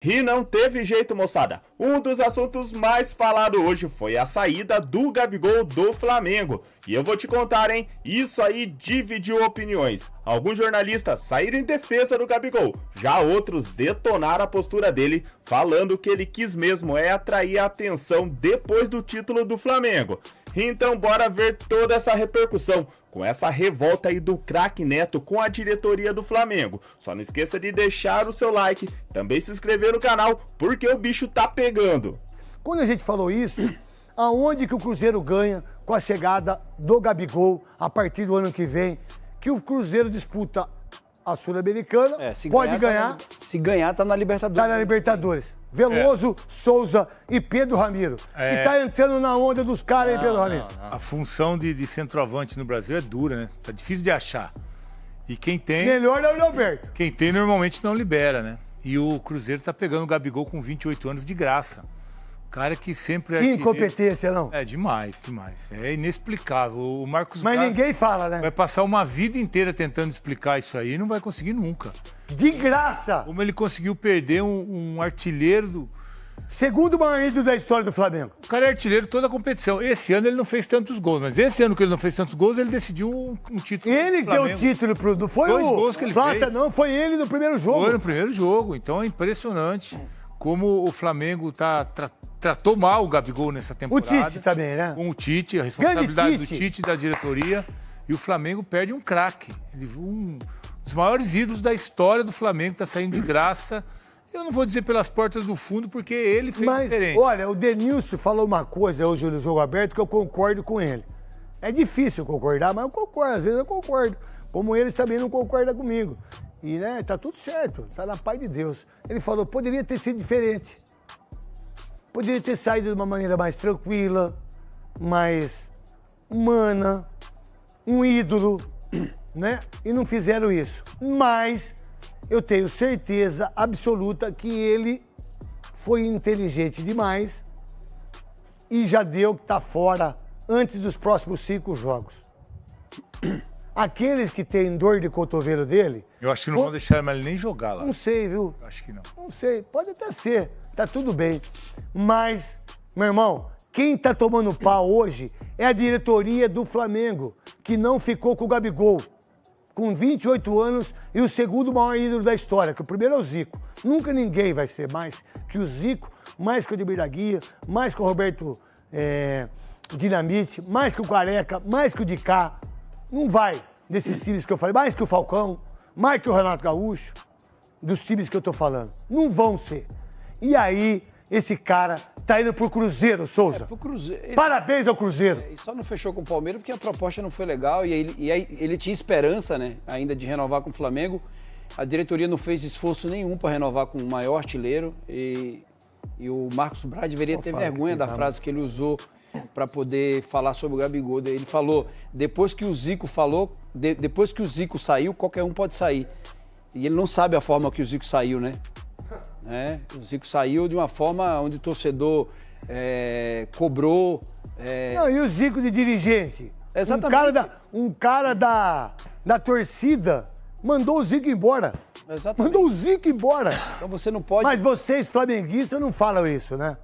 E não teve jeito, moçada. Um dos assuntos mais falados hoje foi a saída do Gabigol do Flamengo. E eu vou te contar, hein? Isso aí dividiu opiniões. Alguns jornalistas saíram em defesa do Gabigol. Já outros detonaram a postura dele, falando que ele quis mesmo atrair a atenção depois do título do Flamengo. Então bora ver toda essa repercussão com essa revolta aí do craque Neto com a diretoria do Flamengo. Só não esqueça de deixar o seu like, também se inscrever no canal, porque o bicho tá pegando. Quando a gente falou isso, aonde que o Cruzeiro ganha com a chegada do Gabigol a partir do ano que vem, que o Cruzeiro disputa a Sul-Americana, pode ganhar. Se ganhar, tá na Libertadores. Tá na Libertadores. Veloso, Souza e Pedro Ramiro. E tá entrando na onda dos caras, hein, Pedro Ramiro? A função de centroavante no Brasil é dura, né? Tá difícil de achar. E quem tem... Melhor é o Leoberto. Quem tem normalmente não libera, né? E o Cruzeiro tá pegando o Gabigol com 28 anos de graça. Cara que sempre é... Incompetência, não? É demais, demais. É inexplicável. O Marcos Mas Braz ninguém fala, né? vai passar uma vida inteira tentando explicar isso aí e não vai conseguir nunca. De graça! Como ele conseguiu perder um artilheiro do... Segundo maior ídolo da história do Flamengo. O cara é artilheiro toda a competição. Esse ano ele não fez tantos gols, mas esse ano que ele não fez tantos gols, ele decidiu um título. Ele deu o título pro... Não foi 2 gols que ele fez. Não, foi ele no primeiro jogo. Foi no primeiro jogo. Então é impressionante como o Flamengo tratou mal o Gabigol nessa temporada. O Tite também, né? Com o Tite, a responsabilidade do Tite e da diretoria. E o Flamengo perde um craque. Um dos maiores ídolos da história do Flamengo está saindo de graça. Eu não vou dizer pelas portas do fundo, porque ele fez diferente. Olha, o Denilson falou uma coisa hoje no Jogo Aberto que eu concordo com ele. É difícil concordar, mas eu concordo. Às vezes eu concordo. Como eles também não concordam comigo. E, né, tá tudo certo. Tá na paz de Deus. Ele falou, poderia ter sido diferente. Poderia ter saído de uma maneira mais tranquila, mais humana, um ídolo, né? E não fizeram isso. Mas eu tenho certeza absoluta que ele foi inteligente demais e já deu que tá fora antes dos próximos 5 jogos. Aqueles que têm dor de cotovelo dele... Eu acho que não vão deixar ele nem jogar lá. Não sei, viu? Acho que não. Não sei, pode até ser, tá tudo bem. Mas, meu irmão, quem tá tomando pau hoje é a diretoria do Flamengo, que não ficou com o Gabigol, com 28 anos e o segundo maior ídolo da história, que o primeiro é o Zico. Nunca ninguém vai ser mais que o Zico, mais que o Ademir da Guia, mais que o Roberto Dinamite, mais que o Careca, mais que o Dicá. Não vai desses times que eu falei, mais que o Falcão, mais que o Renato Gaúcho, dos times que eu tô falando. Não vão ser. E aí, esse cara tá indo pro Cruzeiro, Souza. Pro Cruzeiro. Parabéns ao Cruzeiro. E só não fechou com o Palmeiras porque a proposta não foi legal e aí ele tinha esperança, né, ainda de renovar com o Flamengo. A diretoria não fez esforço nenhum para renovar com o maior artilheiro e o Marcos Braz deveria ter vergonha da frase que ele usou para poder falar sobre o Gabigol. Ele falou, depois que o Zico falou, depois que o Zico saiu, qualquer um pode sair. E ele não sabe a forma que o Zico saiu, né? O Zico saiu de uma forma onde o torcedor cobrou. Não, e o Zico de dirigente? Exatamente. Um cara da torcida mandou o Zico embora. Exatamente. Mandou o Zico embora. Então você não pode... Mas vocês, flamenguistas, não falam isso, né?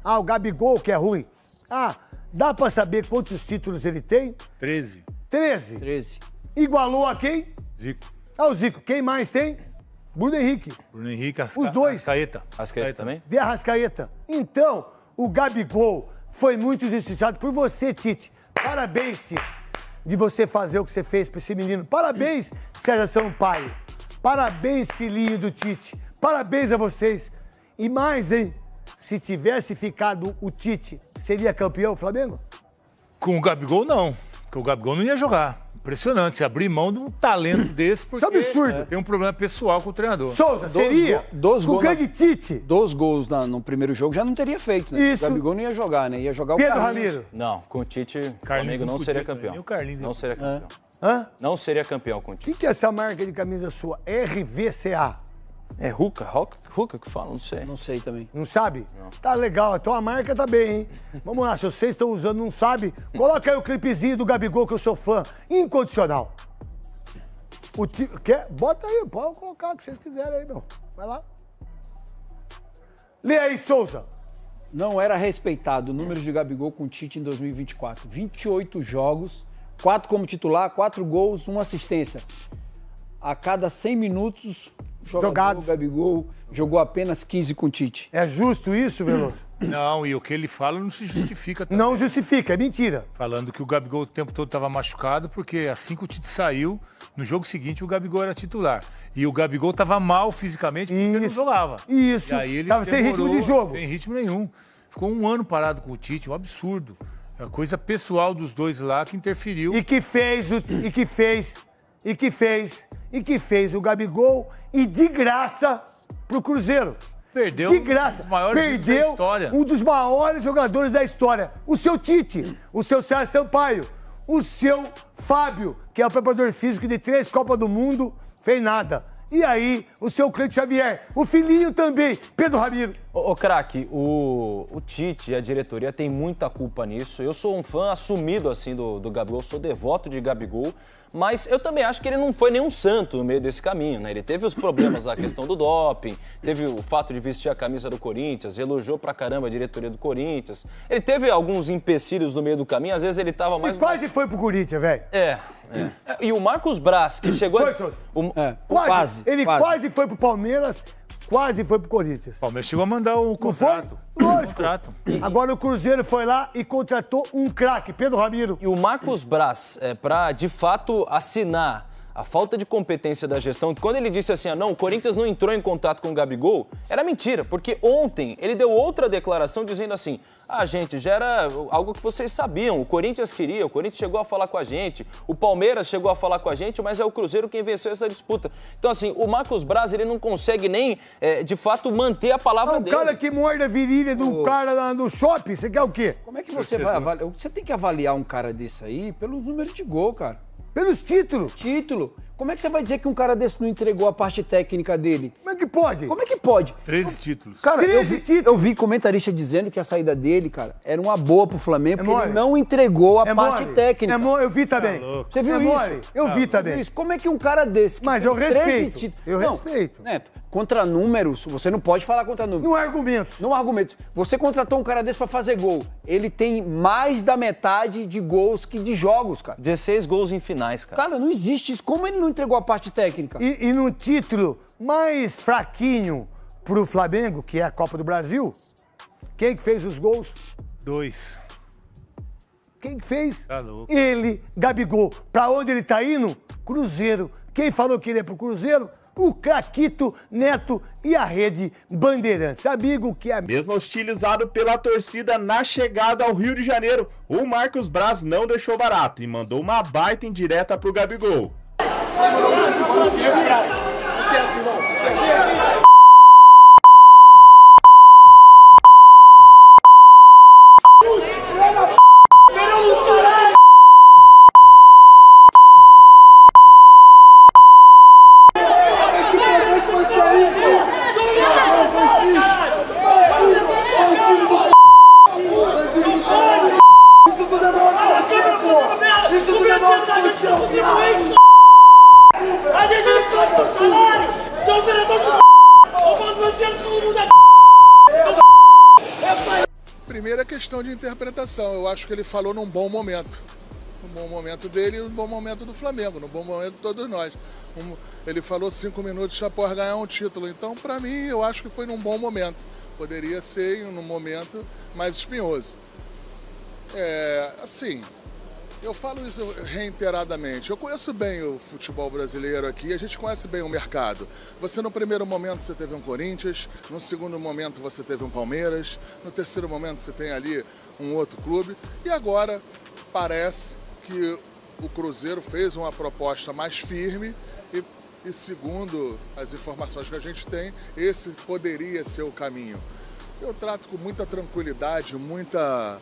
Ah, o Gabigol que é ruim. Ah, dá pra saber quantos títulos ele tem? 13. 13? Igualou a quem? Zico. Ah, o Zico. Quem mais tem? Bruno Henrique. Bruno Henrique, os dois. Arrascaeta também? De Arrascaeta. Então, o Gabigol foi muito injustiçado por você, Tite. Parabéns, Tite, de você fazer o que você fez pra esse menino. Parabéns, Sérgio Sampaio. Parabéns, filhinho do Tite. Parabéns a vocês. E mais, hein? Se tivesse ficado o Tite, seria campeão o Flamengo? Com o Gabigol, não. Porque o Gabigol não ia jogar. Impressionante, se abrir mão de um talento desse, porque isso é absurdo. Tem um problema pessoal com o treinador. Souza, seria? Com o grande Tite. 2 gols no primeiro jogo já não teria feito, né? Isso. O Gabigol não ia jogar, né? Ia jogar o Pedro Carlinhos. Ramiro. Não, com o Tite, o Flamengo não seria campeão. Não seria campeão. Hã? Não seria campeão com o O Tite. que é essa marca de camisa sua? RVCA. É Ruka que fala? Não sei. Não sei também. Não sabe? Não. Tá legal, então a marca tá bem, hein? Vamos lá, se vocês estão usando não sabe, coloca aí o clipezinho do Gabigol, que eu sou fã. Incondicional. Bota aí, pode colocar o que vocês quiserem aí, meu. Vai lá. Lê aí, Souza. Não era respeitado o número de Gabigol com o Tite em 2024. 28 jogos, 4 como titular, 4 gols, 1 assistência. A cada 100 minutos, o Gabigol jogou apenas 15 com o Tite. É justo isso, Veloso? Não, e o que ele fala não se justifica também. Não justifica, é mentira. Falando que o Gabigol o tempo todo estava machucado, porque assim que o Tite saiu, no jogo seguinte o Gabigol era titular. E o Gabigol estava mal fisicamente porque ele não jogava. Isso, e aí ele estava sem ritmo de jogo. Sem ritmo nenhum. Ficou 1 ano parado com o Tite, um absurdo. É uma coisa pessoal dos dois lá que interferiu. E que fez o Gabigol e de graça pro Cruzeiro. Perdeu de graça. Um dos maiores Perdeu da história. Um dos maiores jogadores da história. O seu Tite, o seu César Sampaio, o seu Fábio, que é o preparador físico de 3 Copas do Mundo, fez nada. E aí, o seu Cleiton Xavier, o filhinho também, Pedro Ramiro. Ô craque, o Tite e a diretoria tem muita culpa nisso. Eu sou um fã assumido, assim, do Gabigol, sou devoto de Gabigol, mas eu também acho que ele não foi nenhum santo no meio desse caminho, né? Ele teve os problemas da questão do doping, teve o fato de vestir a camisa do Corinthians, elogiou pra caramba a diretoria do Corinthians. Ele teve alguns empecilhos no meio do caminho, às vezes ele tava mais... Ele quase foi pro Corinthians, velho. E o Marcos Braz, que chegou... Foi, Souza. Quase. Ele quase foi pro Palmeiras, quase foi pro Corinthians. O Palmeiras chegou a mandar um contrato. Lógico. Agora o Cruzeiro foi lá e contratou um craque, Pedro Ramiro. E o Marcos Braz, para de fato assinar a falta de competência da gestão, quando ele disse assim, não, o Corinthians não entrou em contato com o Gabigol, era mentira, porque ontem ele deu outra declaração dizendo assim, gente, já era algo que vocês sabiam, o Corinthians queria, o Corinthians chegou a falar com a gente, o Palmeiras chegou a falar com a gente, mas é o Cruzeiro quem venceu essa disputa. Então assim, o Marcos Braz, ele não consegue nem, de fato, manter a palavra dele. O cara que morde a virilha do cara lá no shopping, você quer o quê? Como é que você vai avaliar? Você tem que avaliar um cara desse aí pelo número de gol, cara. Pelos títulos. Título. Como é que você vai dizer que um cara desse não entregou a parte técnica dele? Como é que pode? Como é que pode? 13 títulos. Cara, eu vi comentarista dizendo que a saída dele, cara, era uma boa pro Flamengo, porque ele não entregou a parte técnica. Eu vi também. Você viu isso? Eu vi também. Como é que um cara desse... Mas eu respeito. Eu respeito. Neto, contra números, você não pode falar contra números. Não há argumentos. Não há argumentos. Você contratou um cara desse pra fazer gol. Ele tem mais da metade de gols que de jogos, cara. 16 gols em finais, cara. Cara, não existe isso. Como ele não entregou a parte técnica? E no título mais fraquinho pro Flamengo, que é a Copa do Brasil, quem que fez os gols? 2. Quem que fez? Tá louco. Ele, Gabigol. Pra onde ele tá indo? Cruzeiro. Quem falou que ele é pro Cruzeiro? O Caquito, Neto e a Rede Bandeirantes. Amigo que é... Mesmo hostilizado pela torcida na chegada ao Rio de Janeiro, o Marcos Braz não deixou barato e mandou uma baita indireta pro Gabigol. Primeira questão de interpretação, eu acho que ele falou num bom momento. No bom momento dele e no bom momento do Flamengo, no bom momento de todos nós. Ele falou 5 minutos após ganhar um título, então para mim eu acho que foi num bom momento. Poderia ser num momento mais espinhoso. Assim, eu falo isso reiteradamente. Eu conheço bem o futebol brasileiro aqui, a gente conhece bem o mercado. Você no primeiro momento você teve um Corinthians, no segundo momento você teve um Palmeiras, no terceiro momento você tem ali um outro clube e agora parece que o Cruzeiro fez uma proposta mais firme e segundo as informações que a gente tem, esse poderia ser o caminho. Eu trato com muita tranquilidade, muita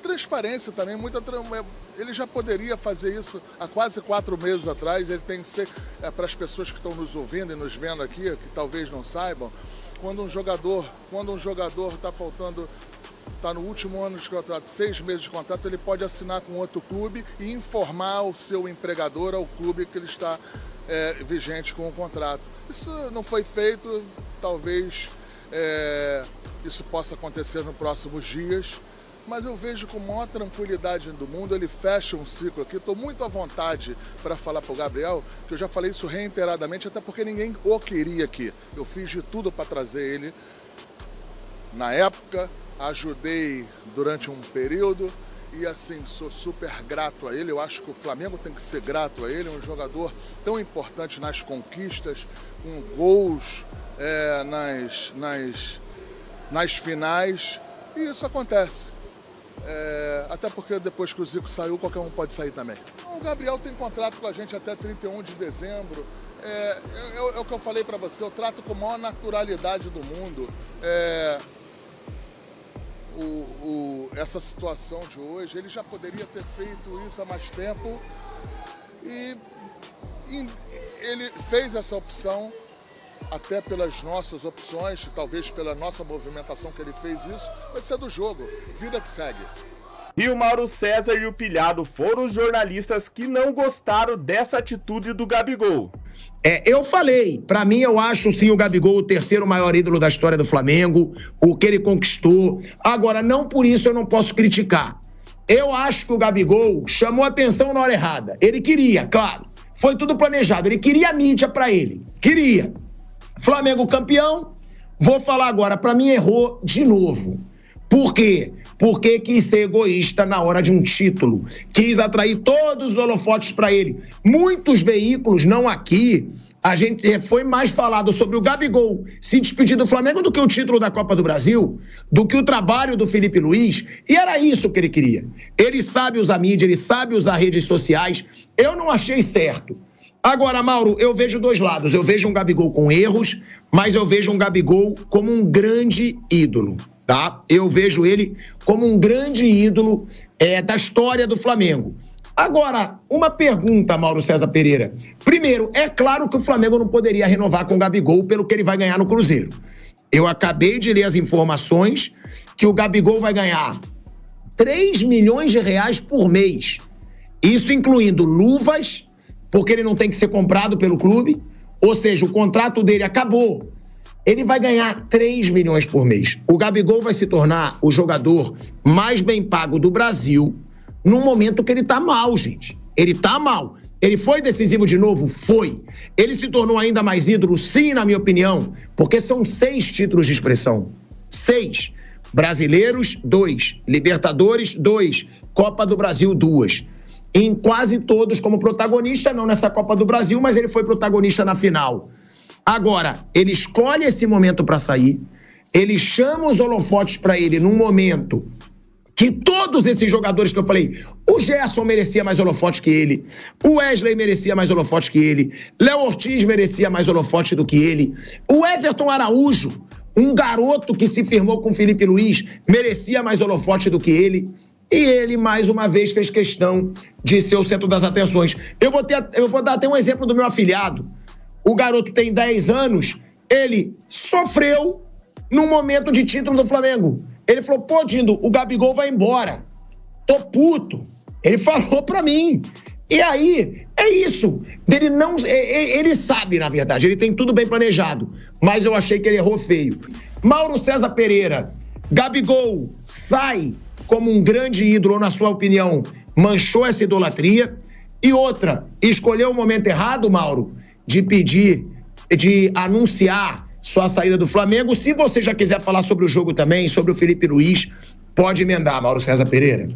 transparência também, ele já poderia fazer isso há quase 4 meses atrás, ele tem que ser, para as pessoas que estão nos ouvindo e nos vendo aqui, que talvez não saibam, quando um jogador está no último ano de contrato, 6 meses de contrato, ele pode assinar com outro clube e informar o seu empregador ao clube que ele está vigente com o contrato. Isso não foi feito, talvez isso possa acontecer nos próximos dias, mas eu vejo com a maior tranquilidade do mundo, ele fecha um ciclo aqui. Estou muito à vontade para falar para o Gabriel, que eu já falei isso reiteradamente, até porque ninguém o queria aqui. Eu fiz de tudo para trazer ele. Na época, ajudei durante um período e assim, sou super grato a ele. Eu acho que o Flamengo tem que ser grato a ele, um jogador tão importante nas conquistas, com gols nas finais, e isso acontece. Até porque depois que o Zico saiu, qualquer um pode sair também. O Gabriel tem contrato com a gente até 31 de dezembro. É o que eu falei para você, eu trato com a maior naturalidade do mundo. Essa situação de hoje, ele já poderia ter feito isso há mais tempo e ele fez essa opção, até pelas nossas opções, talvez pela nossa movimentação que ele fez isso, vai ser do jogo, vida que segue. E o Mauro César e o Pilhado foram os jornalistas que não gostaram dessa atitude do Gabigol. Eu falei, pra mim eu acho sim o Gabigol o terceiro maior ídolo da história do Flamengo, o que ele conquistou. Agora, não por isso eu não posso criticar. Eu acho que o Gabigol chamou atenção na hora errada. Ele queria, claro, foi tudo planejado, ele queria a mídia pra ele, queria. Flamengo campeão, vou falar agora, pra mim errou de novo. Por quê? Porque quis ser egoísta na hora de um título. Quis atrair todos os holofotes para ele. Muitos veículos, não aqui, a gente foi mais falado sobre o Gabigol se despedir do Flamengo do que o título da Copa do Brasil, do que o trabalho do Felipe Luiz. E era isso que ele queria. Ele sabe usar mídia, ele sabe usar redes sociais. Eu não achei certo. Agora, Mauro, eu vejo dois lados. Eu vejo um Gabigol com erros, mas eu vejo um Gabigol como um grande ídolo. Tá? Eu vejo ele como um grande ídolo da história do Flamengo. Agora, uma pergunta, Mauro César Pereira. Primeiro, é claro que o Flamengo não poderia renovar com o Gabigol pelo que ele vai ganhar no Cruzeiro. Eu acabei de ler as informações que o Gabigol vai ganhar 3 milhões de reais por mês. Isso incluindo luvas, porque ele não tem que ser comprado pelo clube, ou seja, o contrato dele acabou. Ele vai ganhar 3 milhões por mês. O Gabigol vai se tornar o jogador mais bem pago do Brasil num momento que ele tá mal, gente. Ele tá mal. Ele foi decisivo de novo? Foi. Ele se tornou ainda mais ídolo? Sim, na minha opinião, porque são 6 títulos de expressão. 6. Brasileiros, 2. Libertadores, 2. Copa do Brasil, 2. Em quase todos como protagonista, não nessa Copa do Brasil, mas ele foi protagonista na final. Agora, ele escolhe esse momento para sair, ele chama os holofotes para ele num momento que todos esses jogadores que eu falei, o Gerson merecia mais holofote que ele, o Wesley merecia mais holofote que ele, Léo Ortiz merecia mais holofote do que ele, o Everton Araújo, um garoto que se firmou com o Felipe Luiz, merecia mais holofote do que ele. E ele, mais uma vez, fez questão de ser o centro das atenções. Eu vou dar até um exemplo do meu afilhado. O garoto tem 10 anos, ele sofreu num momento de título do Flamengo. Ele falou, pô, Dindo, o Gabigol vai embora. Tô puto. Ele falou pra mim. E aí, é isso. Ele sabe, na verdade, ele tem tudo bem planejado. Mas eu achei que ele errou feio. Mauro César Pereira, Gabigol sai como um grande ídolo, ou, na sua opinião, manchou essa idolatria. E outra, escolheu o momento errado, Mauro, de anunciar sua saída do Flamengo. Se você já quiser falar sobre o jogo também, sobre o Felipe Luiz, pode emendar, Mauro César Pereira.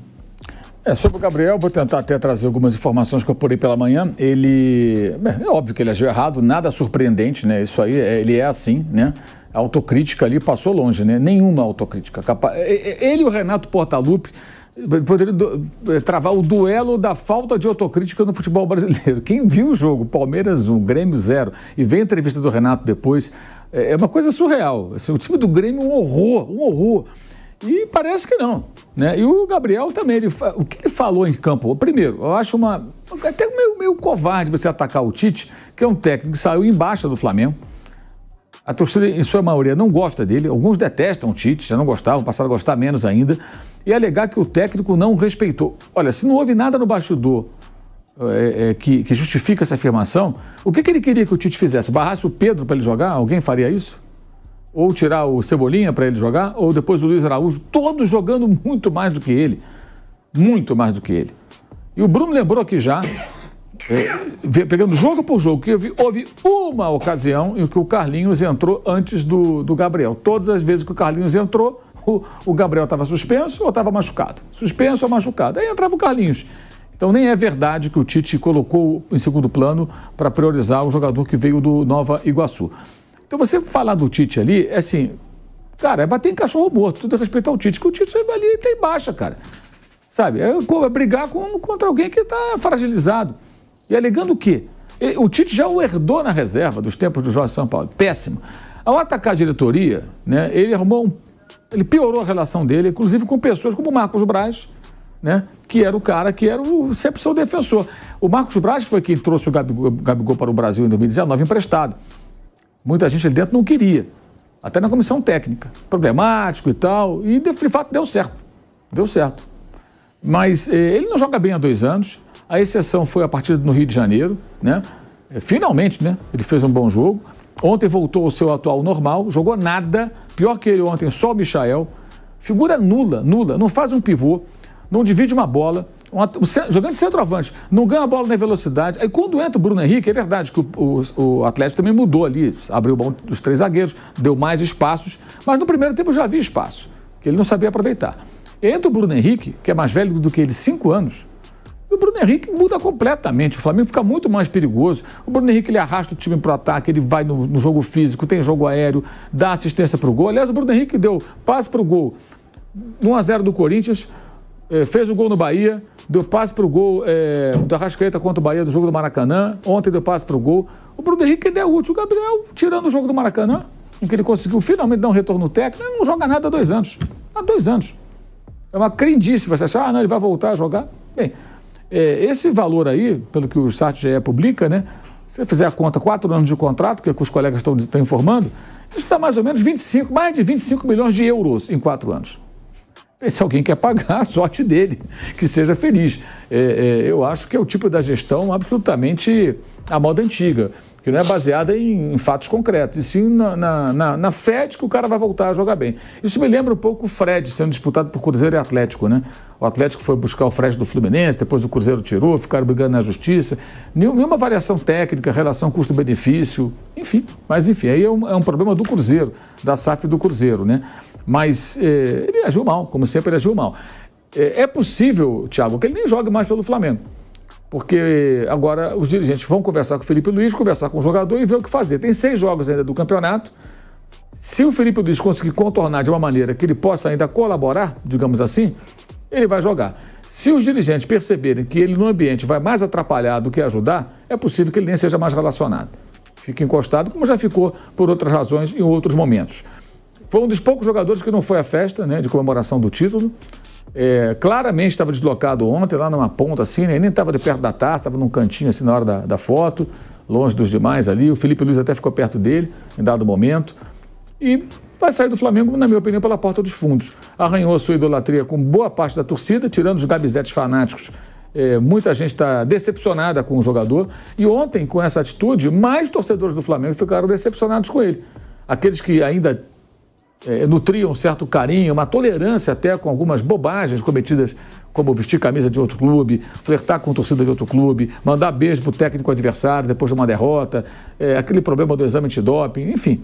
Sobre o Gabriel, vou tentar até trazer algumas informações que eu apurei pela manhã. É óbvio que ele agiu errado, nada surpreendente, né? Isso aí, ele é assim, né? A autocrítica ali passou longe, né? Nenhuma autocrítica. Ele e o Renato Portaluppi poderiam travar o duelo da falta de autocrítica no futebol brasileiro. Quem viu o jogo, Palmeiras 1, Grêmio 0, e vê a entrevista do Renato depois, é uma coisa surreal. Assim, o time do Grêmio um horror. E parece que não, né? E o Gabriel também, o que ele falou em campo? Primeiro, eu acho até meio covarde você atacar o Tite, que é um técnico que saiu embaixo do Flamengo. A torcida, em sua maioria, não gosta dele. Alguns detestam o Tite, já não gostavam, passaram a gostar menos ainda. E alegar que o técnico não respeitou. Olha, se não houve nada no bastidor que justifica essa afirmação. O que ele queria que o Tite fizesse? Barrasse o Pedro para ele jogar? Alguém faria isso? Ou tirar o Cebolinha para ele jogar? Ou depois o Luiz Araújo? Todos jogando muito mais do que ele. Muito mais do que ele. E o Bruno lembrou aqui já, pegando jogo por jogo, que houve uma ocasião em que o Carlinhos entrou antes do Gabriel. Todas as vezes que o Carlinhos entrou, o Gabriel estava suspenso ou estava machucado. Suspenso ou machucado. Aí entrava o Carlinhos. Então nem é verdade que o Tite colocou em segundo plano para priorizar o jogador que veio do Nova Iguaçu. Então você falar do Tite ali, é assim, cara, é bater em cachorro morto, tudo a respeitar o Tite, que o Tite ali tem baixa, cara. Sabe? É brigar contra alguém que está fragilizado. E alegando o quê? O Tite já o herdou na reserva dos tempos do Jorge Sampaoli. Péssimo. Ao atacar a diretoria, né, ele piorou a relação dele, inclusive com pessoas como o Marcos Braz, né, que era o cara que era sempre seu defensor. O Marcos Braz foi quem trouxe o Gabigol para o Brasil em 2019 emprestado. Muita gente ali dentro não queria. Até na comissão técnica. Problemático e tal. E, de fato, deu certo. Deu certo. Mas ele não joga bem há 2 anos. A exceção foi a partida no Rio de Janeiro, né? Finalmente, né? Ele fez um bom jogo. Ontem voltou ao seu atual normal, jogou nada. Pior que ele ontem, só o Michael. Figura nula. Não faz um pivô, não divide uma bola. Jogando de centroavante, não ganha a bola na velocidade. Aí quando entra o Bruno Henrique, é verdade que o Atlético também mudou ali. Abriu mão dos 3 zagueiros, deu mais espaços. Mas no primeiro tempo já havia espaço, que ele não sabia aproveitar. Entra o Bruno Henrique, que é mais velho do que ele, 5 anos, e o Bruno Henrique muda completamente. O Flamengo fica muito mais perigoso. O Bruno Henrique, ele arrasta o time para o ataque, ele vai no jogo físico, tem jogo aéreo, dá assistência para o gol. Aliás, o Bruno Henrique deu passe para o gol no 1-0 do Corinthians, fez o gol no Bahia, deu passe para o gol do Arrascaeta contra o Bahia do jogo do Maracanã. Ontem deu passe para o gol. O Bruno Henrique ainda é útil. O Gabriel, tirando o jogo do Maracanã, em que ele conseguiu finalmente dar um retorno técnico, ele não joga nada há 2 anos. Há 2 anos. É uma crendice, você achar, não, ele vai voltar a jogar. Bem, esse valor aí, pelo que o site GE publica, né? Se você fizer a conta, 4 anos de contrato, que os colegas estão informando, isso dá mais ou menos mais de 25 milhões de euros em 4 anos. Se alguém quer pagar, a sorte dele, que seja feliz. Eu acho que é o tipo da gestão absolutamente à moda antiga, que não é baseada em fatos concretos, e sim na fé de que o cara vai voltar a jogar bem. Isso me lembra um pouco o Fred sendo disputado por Cruzeiro e Atlético, né? O Atlético foi buscar o Fred do Fluminense, depois o Cruzeiro tirou, ficaram brigando na justiça. Nenhuma variação técnica, relação custo-benefício, enfim. Mas, enfim, aí é um problema do Cruzeiro, da SAF do Cruzeiro, né? Mas ele agiu mal, como sempre ele agiu mal. É possível, Thiago, que ele nem jogue mais pelo Flamengo. Porque agora os dirigentes vão conversar com o Felipe Luiz, conversar com o jogador e ver o que fazer. Tem 6 jogos ainda do campeonato. Se o Felipe Luiz conseguir contornar de uma maneira que ele possa ainda colaborar, digamos assim, ele vai jogar. Se os dirigentes perceberem que ele no ambiente vai mais atrapalhar do que ajudar, é possível que ele nem seja mais relacionado. Fique encostado, como já ficou por outras razões em outros momentos. Foi um dos poucos jogadores que não foi à festa, né, de comemoração do título. Claramente estava deslocado ontem, lá numa ponta assim, né, nem estava de perto da taça, estava num cantinho assim na hora da foto, longe dos demais ali. O Felipe Luiz até ficou perto dele em dado momento. E vai sair do Flamengo, na minha opinião, pela porta dos fundos. Arranhou a sua idolatria com boa parte da torcida, tirando os gabizetes fanáticos. Muita gente está decepcionada com o jogador. E ontem, com essa atitude, mais torcedores do Flamengo ficaram decepcionados com ele. Aqueles que ainda nutriam um certo carinho, uma tolerância até com algumas bobagens cometidas, como vestir camisa de outro clube, flertar com torcida de outro clube, mandar beijo para o técnico adversário depois de uma derrota, aquele problema do exame antidoping, enfim.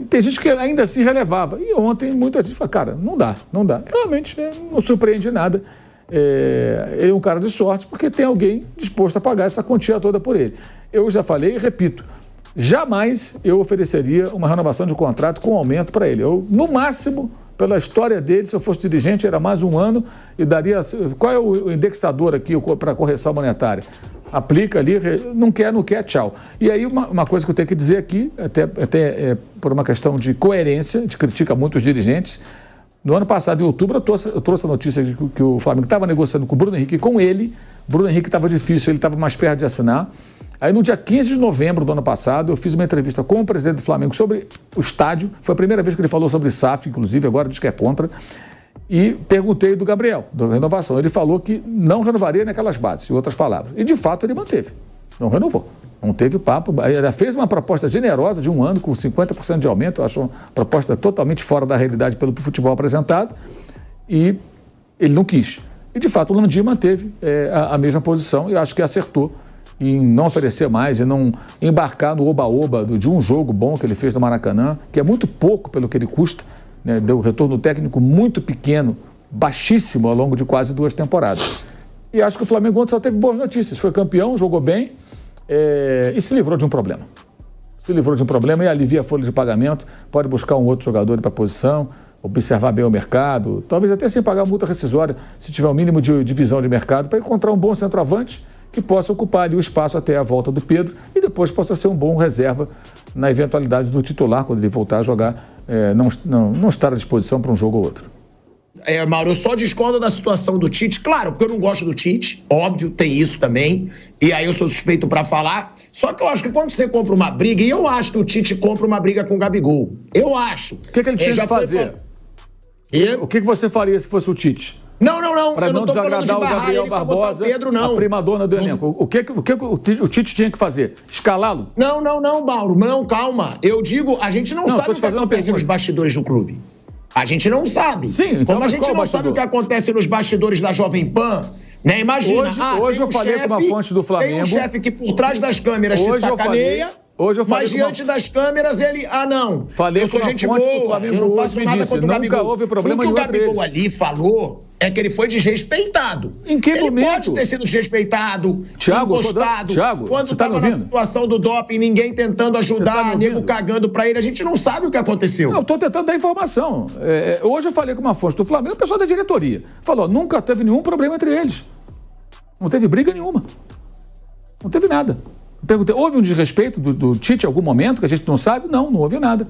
Tem gente que ainda assim relevava. E ontem muita gente falou, cara, não dá. Realmente não surpreende nada. Ele é um cara de sorte porque tem alguém disposto a pagar essa quantia toda por ele. Eu já falei e repito, jamais eu ofereceria uma renovação de contrato com aumento para ele. Eu, no máximo, pela história dele, se eu fosse dirigente, era mais 1 ano e daria... Qual é o indexador aqui para correção monetária? Aplica ali, não quer, tchau. E aí uma coisa que eu tenho que dizer aqui, até por uma questão de coerência, a gente critica muito os dirigentes. No ano passado, em outubro, eu trouxe a notícia de que o Flamengo estava negociando com o Bruno Henrique e com ele. O Bruno Henrique estava difícil, ele estava mais perto de assinar. Aí no dia 15 de novembro do ano passado, eu fiz uma entrevista com o presidente do Flamengo sobre o estádio. Foi a primeira vez que ele falou sobre SAF, inclusive, agora diz que é contra. E perguntei do Gabriel, da renovação. Ele falou que não renovaria naquelas bases, em outras palavras. E, de fato, ele manteve. Não renovou. Não teve papo. Ele fez uma proposta generosa de 1 ano, com 50% de aumento. Eu acho uma proposta totalmente fora da realidade pelo futebol apresentado. E ele não quis. E, de fato, o Landim manteve a mesma posição e acho que acertou em não oferecer mais e não embarcar no oba-oba de um jogo bom que ele fez no Maracanã, que é muito pouco pelo que ele custa. Né, deu um retorno técnico muito pequeno, baixíssimo ao longo de quase 2 temporadas. E acho que o Flamengo ontem só teve boas notícias. Foi campeão, jogou bem e se livrou de um problema. Se livrou de um problema e alivia a folha de pagamento, pode buscar um outro jogador para a posição, observar bem o mercado, talvez até sem pagar multa rescisória, se tiver um mínimo de visão de mercado, para encontrar um bom centroavante que possa ocupar ali o espaço até a volta do Pedro e depois possa ser um bom reserva na eventualidade do titular, quando ele voltar a jogar, não estar à disposição para um jogo ou outro. Mauro, eu só discordo da situação do Tite, claro, porque eu não gosto do Tite, óbvio, tem isso também, e aí eu sou suspeito para falar, só que eu acho que quando você compra uma briga, e eu acho que o Tite compra uma briga com o Gabigol, eu acho. O que ele tinha que fazer? O que você faria se fosse o Tite? Não, para eu não não tô falando de desagradar o barrar Gabriel ele pra botar o Barbosa, Pedro, não. a primadona do elenco. O que o Tite tinha que fazer? Escalá-lo? Não, Mauro, não, calma. Eu digo, a gente não sabe o que acontece nos bastidores do clube. A gente não sabe. Sim, então, como a gente não sabe o que acontece nos bastidores da Jovem Pan, né? Imagina, hoje eu falei com uma fonte do Flamengo. Tem um chefe que por trás das câmeras te sacaneia. Mas diante das câmeras ele... não. Falei, eu sou gente boa, eu não faço nada contra o Gabigol. Nunca houve problema. O que o Gabigol ali falou é que ele foi desrespeitado. Em que ele momento? Pode ter sido desrespeitado, encostado. Thiago, quando estava na situação do doping, ninguém tentando ajudar, nego cagando pra ele. A gente não sabe o que aconteceu. Eu tô tentando dar informação. Hoje eu falei com uma fonte do Flamengo, o pessoal da diretoria. Falou, nunca teve nenhum problema entre eles. Não teve briga nenhuma. Não teve nada. Perguntei, houve um desrespeito do Tite em algum momento que a gente não sabe? Não houve nada.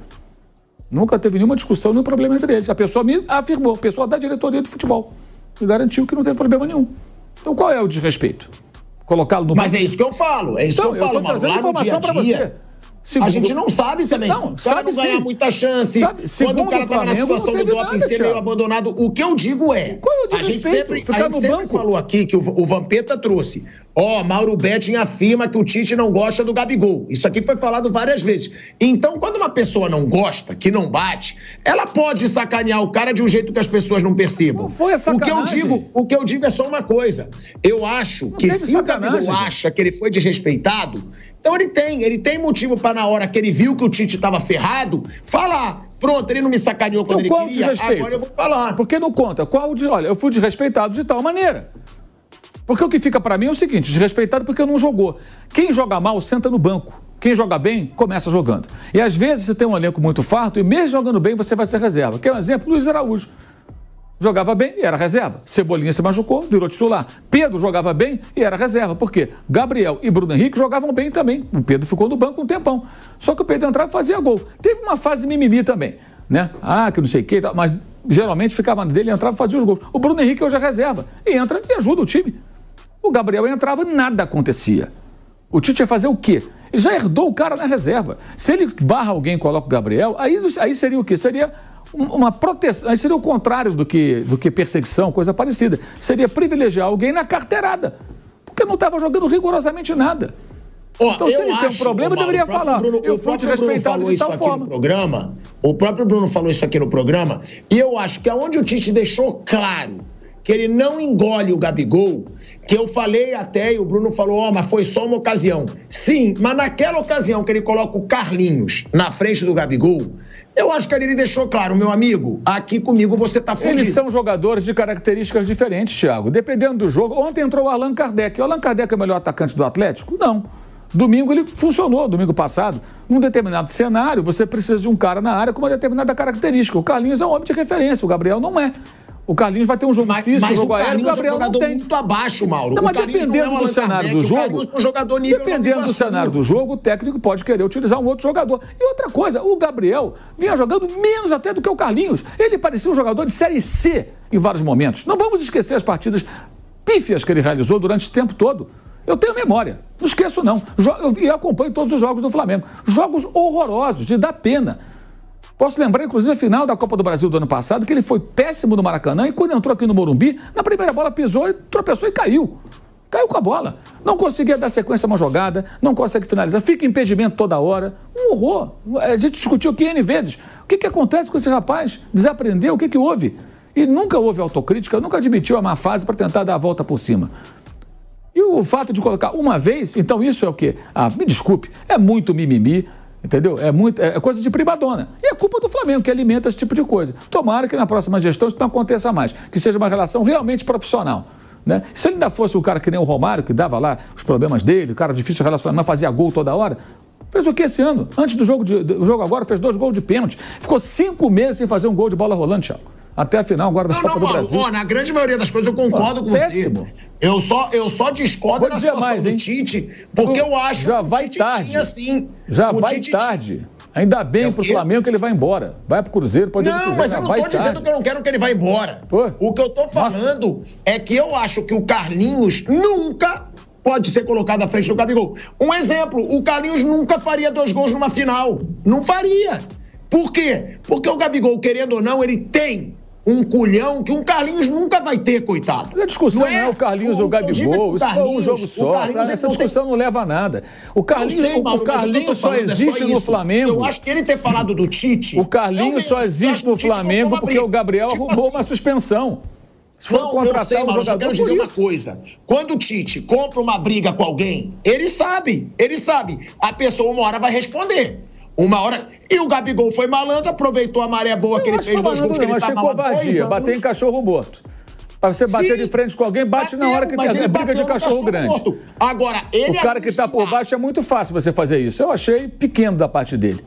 Nunca teve nenhuma discussão, nenhum problema entre eles. A pessoa me afirmou, a pessoa da diretoria do futebol. Me garantiu que não teve problema nenhum. Então qual é o desrespeito? Colocá-lo no... Mas é isso que eu falo, Mauro. Lá no dia a dia, a gente não sabe também. O cara não ganha muita chance. Quando o cara estava na situação do doping ser meio abandonado, o que eu digo a gente sempre falou aqui que o Vampeta trouxe. Mauro Betting afirma que o Tite não gosta do Gabigol. Isso aqui foi falado várias vezes. Então, quando uma pessoa não gosta, que não bate, ela pode sacanear o cara de um jeito que as pessoas não percebam. Não foi a sacanagem. O que eu digo é só uma coisa. Eu acho que se o Gabigol acha que ele foi desrespeitado, então ele tem motivo para, na hora que ele viu que o Tite estava ferrado, falar, pronto, ele não me sacaneou quando ele queria, agora eu vou falar. Por que não conta? Olha, eu fui desrespeitado de tal maneira. Porque o que fica para mim é o seguinte, desrespeitado porque não jogou. Quem joga mal, senta no banco. Quem joga bem, começa jogando. E às vezes você tem um elenco muito farto e mesmo jogando bem, você vai ser reserva. Quer um exemplo? Luiz Araújo. Jogava bem e era reserva. Cebolinha se machucou, virou titular. Pedro jogava bem e era reserva. Por quê? Gabriel e Bruno Henrique jogavam bem também. O Pedro ficou no banco um tempão. Só que o Pedro entrava e fazia gol. Teve uma fase mimimi também, né? Que não sei o quê, mas geralmente ficava dele, entrava e fazia os gols. O Bruno Henrique hoje é reserva. E entra e ajuda o time. O Gabriel entrava e nada acontecia. O Tite ia fazer o quê? Ele já herdou o cara na reserva. Se ele barra alguém e coloca o Gabriel, aí seria o quê? Seria uma proteção, aí seria o contrário do que perseguição, coisa parecida. Seria privilegiar alguém na carteirada, porque não estava jogando rigorosamente nada. Então, se ele tem um problema, deveria falar. Eu fui desrespeitado de tal forma. O próprio Bruno falou isso aqui no programa, e eu acho que aonde o Tite deixou claro que ele não engole o Gabigol, que eu falei até, e o Bruno falou, mas foi só uma ocasião. Sim, mas naquela ocasião que ele coloca o Carlinhos na frente do Gabigol, eu acho que ele deixou claro, meu amigo, aqui comigo você tá fudido. Eles são jogadores de características diferentes, Thiago. Dependendo do jogo, ontem entrou o Allan Kardec. O Allan Kardec é o melhor atacante do Atlético? Não. Domingo ele funcionou, domingo passado. Num determinado cenário, você precisa de um cara na área com uma determinada característica. O Carlinhos é um homem de referência, o Gabriel não é. O Carlinhos vai ter um jogo físico, um jogo aéreo, o Gabriel não tem. Muito abaixo, Mauro. Não, mas dependendo do cenário do jogo, dependendo do cenário do jogo, o técnico pode querer utilizar um outro jogador. E outra coisa, o Gabriel vinha jogando menos até do que o Carlinhos. Ele parecia um jogador de Série C em vários momentos. Não vamos esquecer as partidas pífias que ele realizou durante esse tempo todo. Eu tenho memória, não esqueço não. Eu acompanho todos os jogos do Flamengo. Jogos horrorosos, de dar pena. Posso lembrar, inclusive, a final da Copa do Brasil do ano passado, que ele foi péssimo no Maracanã e quando entrou aqui no Morumbi, na primeira bola pisou e tropeçou e caiu. Caiu com a bola. Não conseguia dar sequência a uma jogada, não consegue finalizar, fica impedimento toda hora. Um horror. A gente discutiu aqui N vezes. O que acontece com esse rapaz? Desaprendeu? O que houve? E nunca houve autocrítica, nunca admitiu a má fase para tentar dar a volta por cima. E o fato de colocar uma vez, então isso é o quê? Me desculpe, é muito mimimi. Entendeu? É coisa de primadona. E é culpa do Flamengo que alimenta esse tipo de coisa. Tomara que na próxima gestão isso não aconteça mais. Que seja uma relação realmente profissional. Né? Se ele ainda fosse o cara que nem o Romário, que dava lá os problemas dele, o cara difícil de relacionar, mas fazia gol toda hora, fez o que esse ano? Antes do jogo agora, fez 2 gols de pênalti. Ficou 5 meses sem fazer um gol de bola rolante, Thiago. Até a final agora da Copa do Brasil. Na grande maioria das coisas eu concordo com péssimo. você. Eu só discordo da situação do Tite, porque eu acho que o Tite tinha sim. Já vai tarde. Ainda bem pro Flamengo que ele vai embora. Vai pro Cruzeiro, pode ir pro Cruzeiro. Não, mas eu não tô dizendo que eu não quero que ele vá embora. O que eu tô falando é que eu acho que o Carlinhos nunca pode ser colocado à frente do Gabigol. Um exemplo, o Carlinhos nunca faria 2 gols numa final. Não faria. Por quê? Porque o Gabigol, querendo ou não, ele tem um culhão que um Carlinhos nunca vai ter, coitado. A discussão não é o Carlinhos ou o Gabigol, isso foi um jogo só, essa discussão não leva a nada. O Carlinhos só existe no Flamengo. Eu acho que ele ter falado do Tite... O Carlinhos só existe no Flamengo porque o Gabriel arrumou uma suspensão. Não, eu sei, Mauro, eu só quero dizer uma coisa. Quando o Tite compra uma briga com alguém, ele sabe. A pessoa uma hora vai responder. Uma hora... E o Gabigol foi malandro, aproveitou a maré boa que ele fez 2 gols que ele estava covardia, bater em cachorro morto. Pra você bater de frente com alguém, bate na hora que tem briga de cachorro grande. Agora, ele... O cara que tá por baixo é muito fácil você fazer isso. Eu achei pequeno da parte dele.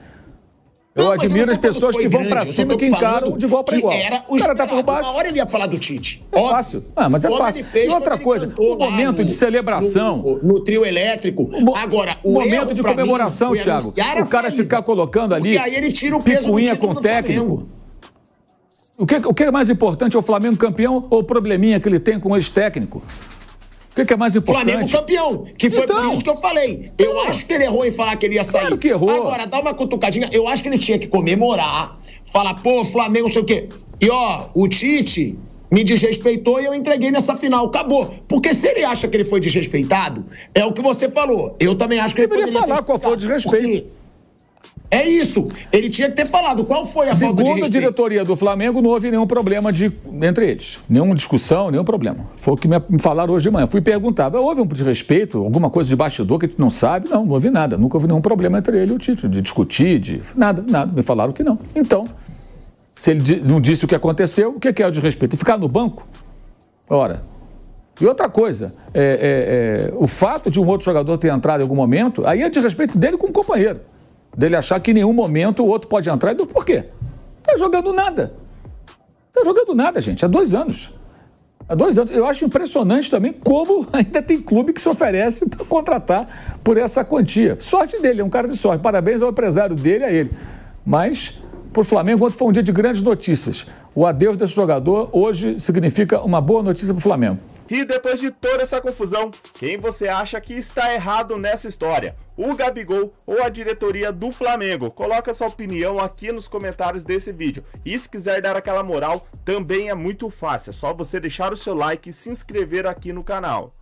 Eu admiro as pessoas que vão pra cima e que encaram de igual para igual. O cara tá por baixo. Uma hora ele ia falar do Tite. É fácil. Mas é fácil. E outra coisa, o momento de celebração. No trio elétrico. Agora, o momento de comemoração, Thiago. O cara ficar colocando ali. E aí ele tira o peso do título com o técnico. O que é mais importante? É o Flamengo campeão ou o probleminha que ele tem com o ex-técnico? O que é mais importante? Flamengo campeão, que foi por isso que eu falei. Eu acho que ele errou em falar que ele ia sair. Claro que errou. Agora, dá uma cutucadinha. Eu acho que ele tinha que comemorar, falar, pô, Flamengo, não sei o quê. E ó, o Tite me desrespeitou e eu entreguei nessa final. Acabou. Porque se ele acha que ele foi desrespeitado, é o que você falou. Eu também acho que ele poderia falar qual foi o desrespeito. É isso. Ele tinha que ter falado qual foi a falta de respeito. Segundo a diretoria do Flamengo, não houve nenhum problema entre eles. Nenhuma discussão, nenhum problema. Foi o que me falaram hoje de manhã. Fui perguntar, houve um desrespeito, alguma coisa de bastidor que a gente não sabe? Não houve nada. Nunca houve nenhum problema entre ele e o Tite, de discutir, nada. Me falaram que não. Então, se ele não disse o que aconteceu, o que é o desrespeito? Ficar no banco? Ora. E outra coisa, o fato de um outro jogador ter entrado em algum momento, aí é desrespeito dele com o companheiro. Dele achar que em nenhum momento o outro pode entrar. E por quê? Tá jogando nada. Tá jogando nada, gente. Há 2 anos. Há 2 anos. Eu acho impressionante também como ainda tem clube que se oferece para contratar por essa quantia. Sorte dele, é um cara de sorte. Parabéns ao empresário dele, a ele. Mas, pro Flamengo, ontem foi um dia de grandes notícias. O adeus desse jogador hoje significa uma boa notícia pro Flamengo. E depois de toda essa confusão, quem você acha que está errado nessa história? O Gabigol ou a diretoria do Flamengo? Coloca sua opinião aqui nos comentários desse vídeo. E se quiser dar aquela moral, também é muito fácil. É só você deixar o seu like e se inscrever aqui no canal.